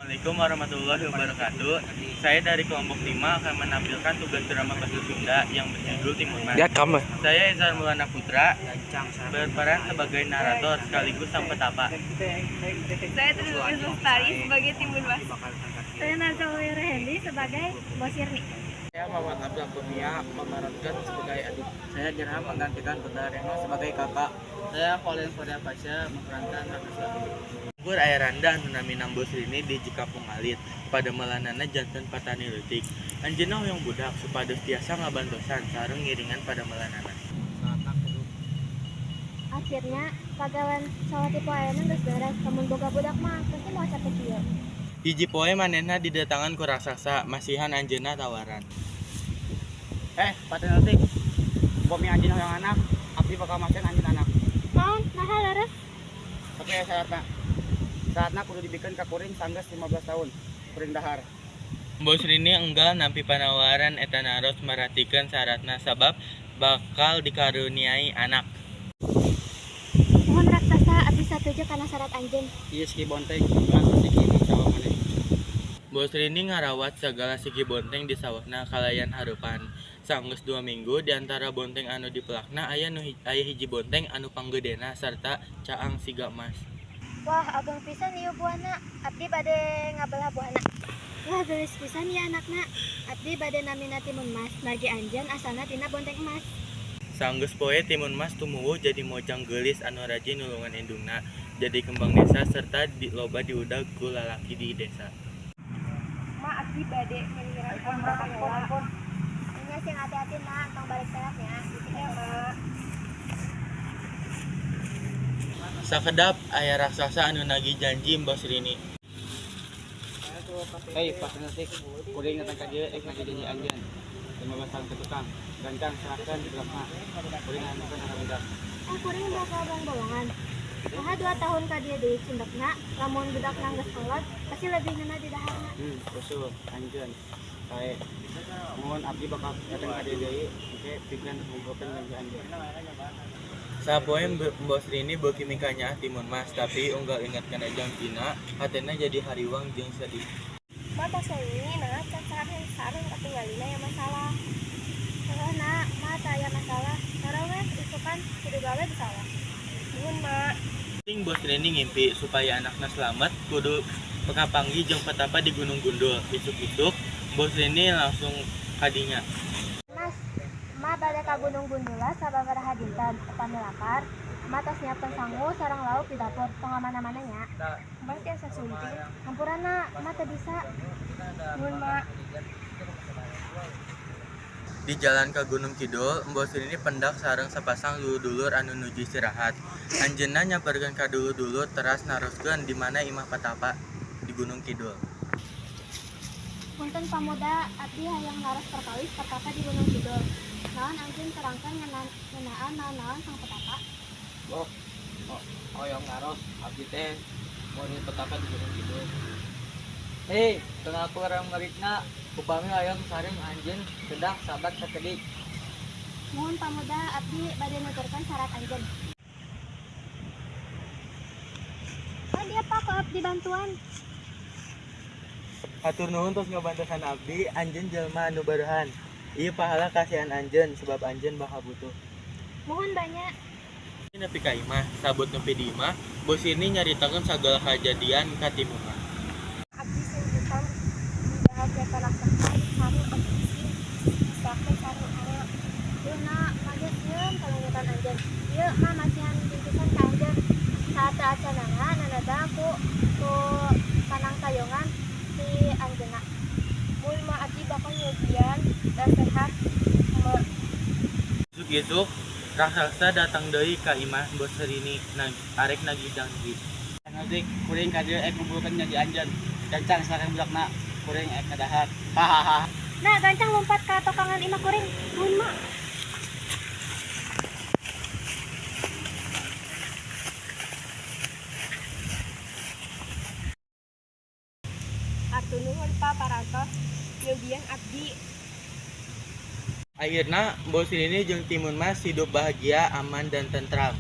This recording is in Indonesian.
Assalamualaikum warahmatullahi wabarakatuh. Saya dari kelompok 5 akan menampilkan tugas drama bahasa Sunda yang berjudul Timun Mas. Saya Ezar Maulana Putra berperan sebagai narator sekaligus sang petapa. Saya Trinus Lestari sebagai Timun Mas. Saya Nazal Hendi sebagai Bos Irni. Saya Muhammad Abdul Kurnia memerankan sebagai adik. Saya Gerham menggantikan Bunda Reno sebagai kakak. Saya Colin Surya Pasha memerankan Raka. Gur aya randa anu nami Bos Rini di Jikapung Alit pada melanana janten patani leutik. Anjeunna hoyong budak supados tiasa ngabantosan sareng ngiringan pada melanana. Akhirnya pagawean salati poeana geus beres, lamun boga budak mah pasti mau capek kieu. Hiji poe manehna didatangan ku raksasa, masihan anjeunna tawaran. Patani leutik. Bomi anjeun hoyong anak, abdi bakal masen anjeun anak. Naon? Naha leres? Oke, syaratna kudu dibikin ka kuring sanggeus 15 tahun. Kuring dahar. Bos Rini enggal nampi panawaran eta naros maratikeun syaratna sabab bakal dikaruniai anak. Mohon raksasa abdi satuju kana syarat anjeun. Ieu siki bonteng, bulan siki dicawa maneh. Bos Rini ngarawat segala sigi bonteng di sawahna kalayan harupan. Sanggeus 2 minggu diantara bonteng anu dipelakna aya hiji bonteng anu panggedena sarta caang siga emas. Wah, agung pisan ieu buahna. Abdi bade ngabelah buahna. Wah, gelis pisan ieu anakna. Abdi bade namina Timun Mas, margi anjeun asalna tina bonteng emas. Sanggeus poe Timun Mas tumuwuh jadi mojang geulis anu rajin nulungan indungna, jadi kembang desa serta loba diudag ku lalaki di desa. Ma abdi bade ngelihiran baheula. Nya sing hati-hati na, tong balik sehatnya. Ya, Ma. Sakedap aya raksasa anu nagih janji Bos Rini. Patani leutik. Kuring datang ka dieu nagih janji anjeun. 15 tahun ke tukang. Gancang serahkeun di belakna. Kuring nganukeun anak budak. Kuring bakal bolongan. Nah, 2 tahun ka dieu deui cindekna, lamun budakna geus kolot, pasti lebih ngeuna di daharna. Usul anjeun. Sae. Mohon abdi bakal datang ka dieu deui, engke pikeun ngumpulkeun janji anjeun. Sapoe Bos Rini beuki mikanya Timun Mas, tapi unggal ingat kana jantina, hatena jadi hariwang jeung sedih. Mata ini nah can sareng katinggalina ya masalah. Karena mata ya masalah, saraweh isukan kudu gawe salah. Nuhun, Mak. Ting Bos Rini ngimpi supaya anakna selamat kudu pangapanggi jeung petapa di Gunung Gundul. Isuk-isuk Bos Rini langsung kadinya. Mas, Ma bade ka Gunung Gundula sababaraha dinten, upami lapar. Ma tos nyiapkeun sangu sareng lauk di dapur, tong mana-mana nya. Berarti asa sunting. Hampurana Ma teu bisa. Nuhun, Mak. Di jalan ke Gunung Kidul, Bos Rini pendak sareng sapasang dulur anu nuju istirahat. Anjeunna nyamperkeun ka dulur teras naroskeun di mana imah petapa di Gunung Kidul. Punten pamuda, abdi hayang laras perkawis petapa di Gunung Kidul. Naon anjeun terangkan ngeunaan naon sang petapa? Hoyong ngaros abdi teh mun petapa di Gunung Kidul. Tengah kurang ngarikna upami hayang sareng anjeun kedah sabat sakedik. Mohon pamuda, abdi bade nuturkan syarat anjeun. Dia pak kok abdi bantuan. Hatur nuhun tos ngabantosan abdi, anjeun jelema anu baruhan. Ieu pahala kasihan anjeun sebab anjeun bakal butuh. Mohon banyak. Nepi ka imah, sabut nepi di imah, Bos Rini nyaritakeun sagala kajadian ka Timun Mas. Abdi singkitan di dahar kereta raksasa sareng abdi sakit sareng anak. Duna magesieun kalungutan anjeun. Ieu mah masihan bingkisan ka anjeun. Saat acanana nanada ku panang tayongan si anjeunna. Mun mah abdi bakal nyugian dan sehat. Isuk-isuk raksasa datang deui ka imah Bos Rini arek nagih janji. Nanti kuring ka dieu kumpulkeun janji anjeun. Gancang sareng budakna. Kuring ka dahar. Hahaha. Nah, gancang lompat ka tokangan imah kuring. Nuhun, Mak. Atur nuhun Pak parantos nyugian abdi. Akhirna Bos Rini jeung Timun Mas hidup bahagia, aman dan tentram.